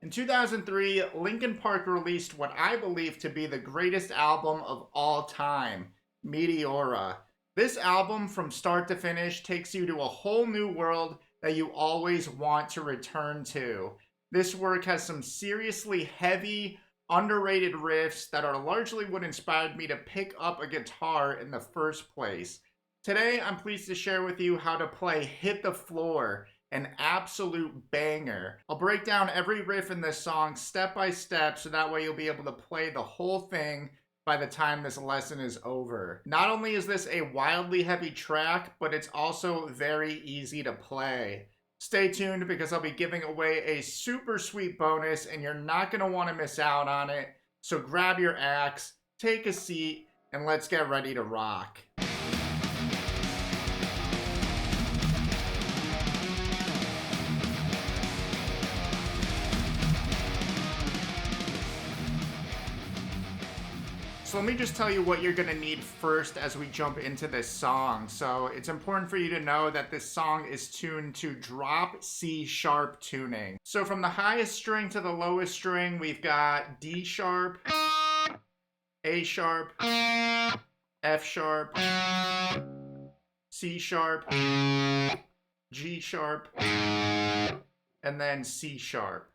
In 2003, Linkin Park released what I believe to be the greatest album of all time, Meteora. This album, from start to finish, takes you to a whole new world that you always want to return to. This work has some seriously heavy, underrated riffs that are largely what inspired me to pick up a guitar in the first place. Today, I'm pleased to share with you how to play Hit the Floor, an absolute banger. I'll break down every riff in this song step by step so that way you'll be able to play the whole thing by the time this lesson is over. Not only is this a wildly heavy track, but it's also very easy to play. Stay tuned because I'll be giving away a super sweet bonus and you're not going to want to miss out on it. So grab your axe, take a seat, and let's get ready to rock. So let me just tell you what you're going to need first as we jump into this song. So it's important for you to know that this song is tuned to drop C sharp tuning. So from the highest string to the lowest string, we've got D sharp, A sharp, F sharp, C sharp, G sharp, and then C sharp.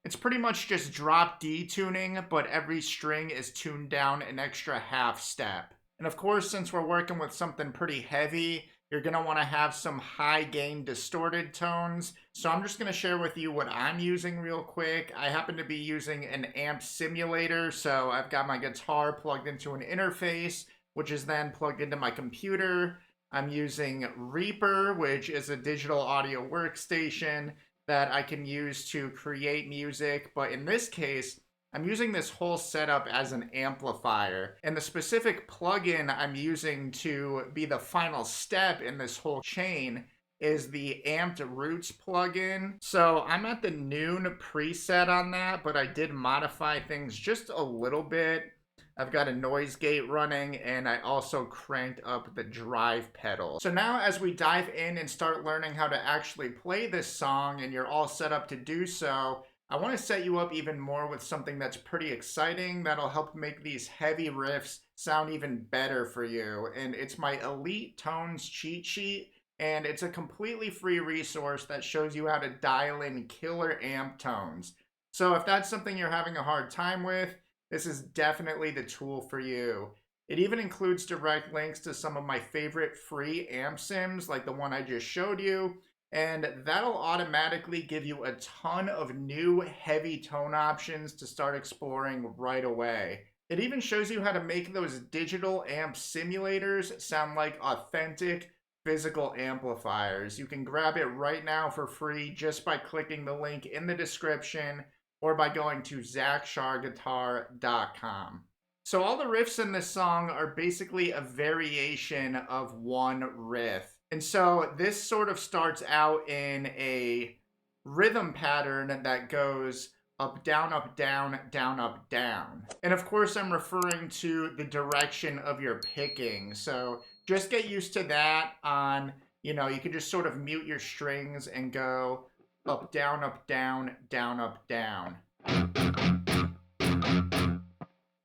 It's pretty much just drop D tuning, but every string is tuned down an extra half step. And of course, since we're working with something pretty heavy, you're going to want to have some high gain distorted tones. So I'm just going to share with you what I'm using real quick. I happen to be using an amp simulator, so I've got my guitar plugged into an interface, which is then plugged into my computer. I'm using Reaper, which is a digital audio workstation that I can use to create music, but in this case, I'm using this whole setup as an amplifier. And the specific plugin I'm using to be the final step in this whole chain is the Amped Roots plugin. So I'm at the noon preset on that, but I did modify things just a little bit. I've got a noise gate running, and I also cranked up the drive pedal. So now as we dive in and start learning how to actually play this song, and you're all set up to do so, I want to set you up even more with something that's pretty exciting that'll help make these heavy riffs sound even better for you. And it's my Elite Tones cheat sheet, and it's a completely free resource that shows you how to dial in killer amp tones. So if that's something you're having a hard time with, this is definitely the tool for you. It even includes direct links to some of my favorite free amp sims, like the one I just showed you, and that'll automatically give you a ton of new heavy tone options to start exploring right away. It even shows you how to make those digital amp simulators sound like authentic physical amplifiers. You can grab it right now for free just by clicking the link in the description, or by going to zacksharguitar.com. So all the riffs in this song are basically a variation of one riff. And so this sort of starts out in a rhythm pattern that goes up, down, up, down, down, up, down. And of course, I'm referring to the direction of your picking. So just get used to that on, you can just sort of mute your strings and go up, down, up, down, down, up, down.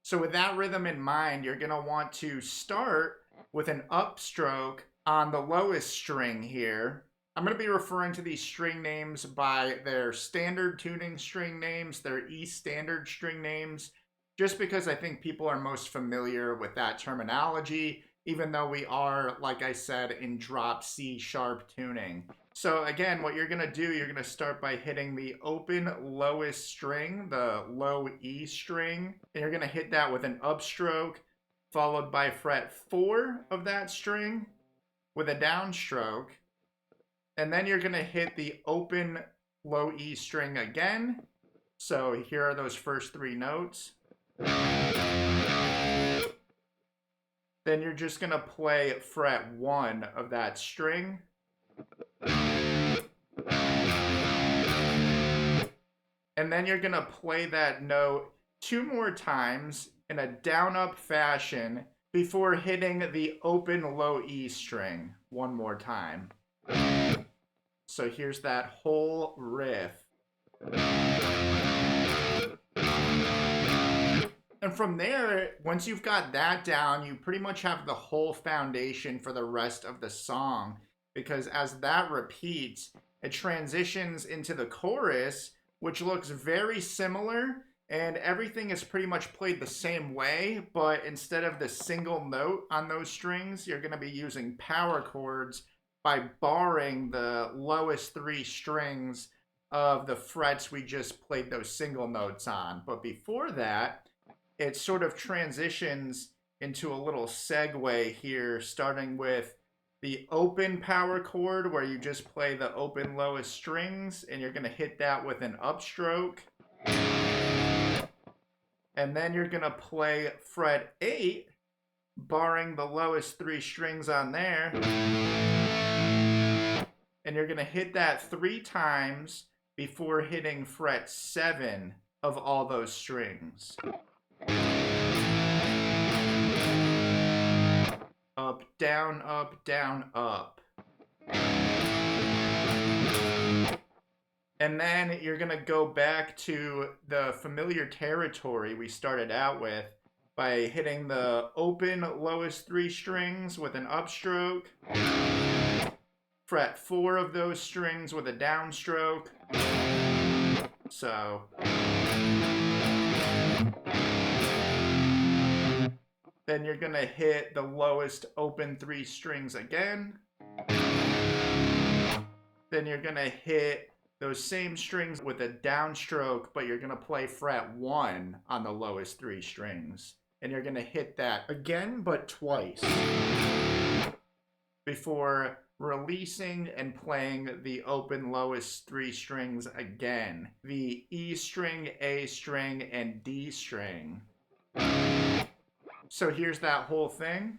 So with that rhythm in mind, you're going to want to start with an upstroke on the lowest string here. I'm going to be referring to these string names by their standard tuning string names, their E standard string names, just because I think people are most familiar with that terminology, even though we are, like I said, in drop C sharp tuning. So again, what you're going to do, you're going to start by hitting the open lowest string, the low E string, and you're going to hit that with an upstroke, followed by fret 4 of that string with a downstroke, and then you're going to hit the open low E string again. So here are those first 3 notes. Then you're just going to play fret 1 of that string. And then you're going to play that note 2 more times in a down-up fashion before hitting the open low E string 1 more time. So here's that whole riff. And from there, once you've got that down, you pretty much have the whole foundation for the rest of the song. Because as that repeats, it transitions into the chorus, which looks very similar. And everything is pretty much played the same way, but instead of the single note on those strings, you're going to be using power chords by barring the lowest 3 strings of the frets we just played those single notes on. But before that, it sort of transitions into a little segue here, starting with the open power chord where you just play the open lowest strings, and you're going to hit that with an upstroke. And then you're going to play fret 8, barring the lowest 3 strings on there. And you're going to hit that 3 times before hitting fret 7 of all those strings. Up, down, up, down, up. And then you're going to go back to the familiar territory we started out with by hitting the open lowest 3 strings with an upstroke, fret 4 of those strings with a downstroke. So then you're going to hit the lowest open 3 strings again. Then you're going to hit those same strings with a downstroke, but you're going to play fret 1 on the lowest 3 strings. And you're going to hit that again, but twice, before releasing and playing the open lowest 3 strings again. The E string, A string, and D string. So here's that whole thing.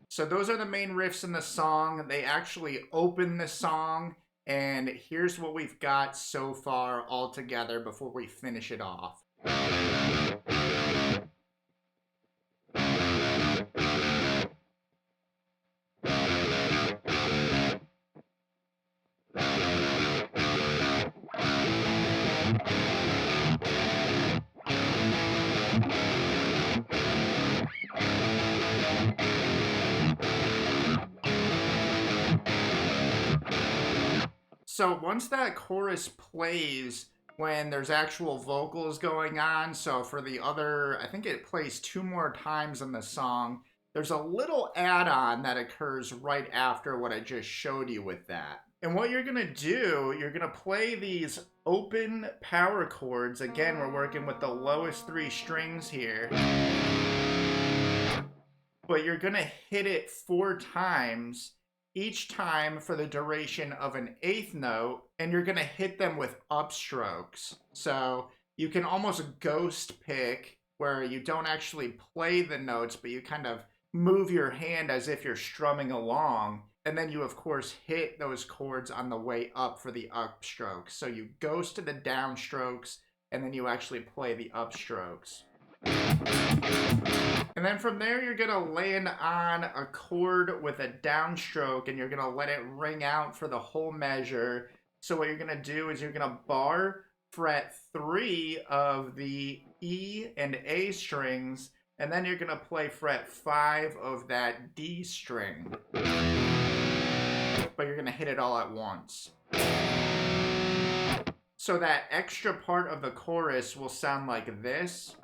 So those are the main riffs in the song. They actually open the song, and here's what we've got so far all together before we finish it off. So once that chorus plays, when there's actual vocals going on, so for the other, I think it plays 2 more times in the song, there's a little add-on that occurs right after what I just showed you with that. And what you're going to do, you're going to play these open power chords. Again, we're working with the lowest 3 strings here. But you're going to hit it 4 times, each time for the duration of an 8th note, and you're going to hit them with upstrokes. So you can almost ghost pick, where you don't actually play the notes, but you kind of move your hand as if you're strumming along. And then you, of course, hit those chords on the way up for the upstrokes. So you ghost to the downstrokes, and then you actually play the upstrokes. And then from there, you're going to land on a chord with a downstroke, and you're going to let it ring out for the whole measure. So what you're going to do is you're going to bar fret 3 of the E and A strings, and then you're going to play fret 5 of that D string. But you're going to hit it all at once. So that extra part of the chorus will sound like this.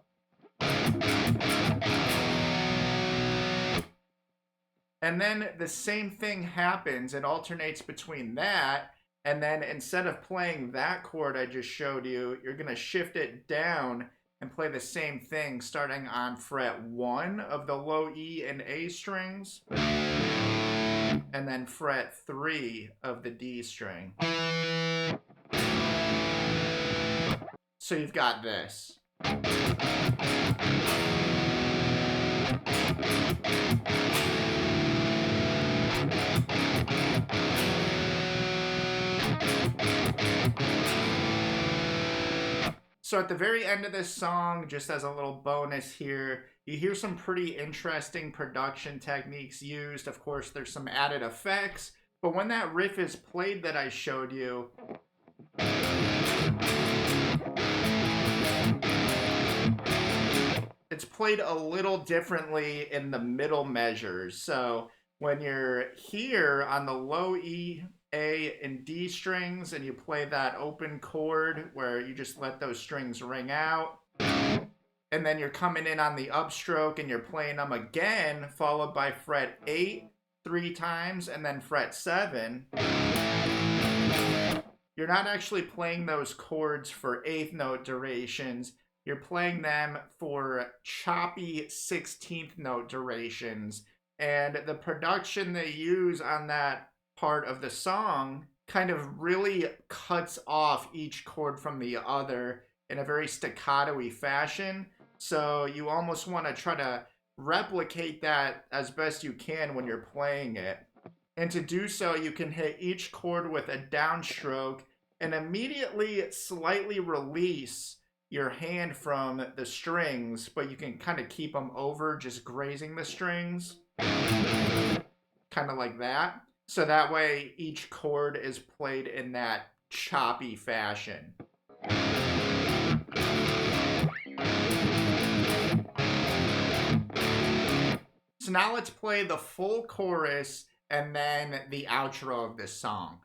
And then the same thing happens. It alternates between that, and then instead of playing that chord I just showed you, you're going to shift it down and play the same thing starting on fret 1 of the low E and A strings, and then fret 3 of the D string. So you've got this. So at the very end of this song, just as a little bonus here, you hear some pretty interesting production techniques used. Of course, there's some added effects, but when that riff is played that I showed you, it's played a little differently in the middle measures. So when you're here on the low E, A, and D strings, and you play that open chord where you just let those strings ring out, and then you're coming in on the upstroke and you're playing them again, followed by fret 8 3 times, and then fret 7, you're not actually playing those chords for eighth note durations. You're playing them for choppy 16th note durations. And the production they use on that part of the song kind of really cuts off each chord from the other in a very staccato-y fashion. So you almost want to try to replicate that as best you can when you're playing it. And to do so, you can hit each chord with a downstroke and immediately slightly release your hand from the strings, but you can kind of keep them over, just grazing the strings. Kind of like that. So that way each chord is played in that choppy fashion. So now let's play the full chorus and then the outro of this song.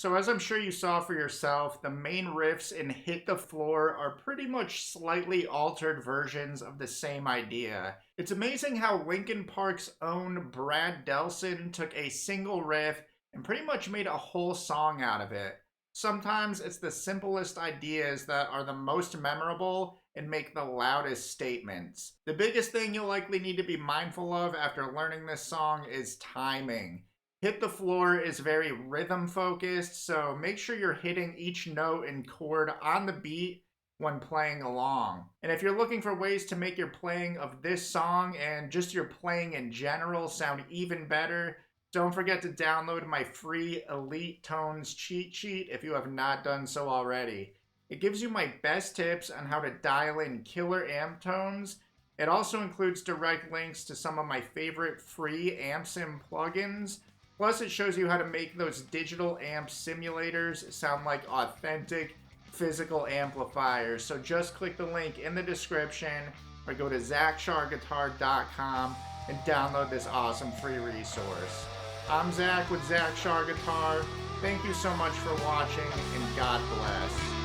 So as I'm sure you saw for yourself, the main riffs in Hit the Floor are pretty much slightly altered versions of the same idea. It's amazing how Linkin Park's own Brad Delson took a single riff and pretty much made a whole song out of it. Sometimes it's the simplest ideas that are the most memorable and make the loudest statements. The biggest thing you'll likely need to be mindful of after learning this song is timing. Hit the Floor is very rhythm focused, so make sure you're hitting each note and chord on the beat when playing along. And if you're looking for ways to make your playing of this song and just your playing in general sound even better, don't forget to download my free Elite Tones cheat sheet if you have not done so already. It gives you my best tips on how to dial in killer amp tones. It also includes direct links to some of my favorite free amp sim plugins. Plus, it shows you how to make those digital amp simulators sound like authentic physical amplifiers. So just click the link in the description or go to ZachSharGuitar.com and download this awesome free resource. I'm Zach with Zach Shar Guitar. Thank you so much for watching, and God bless.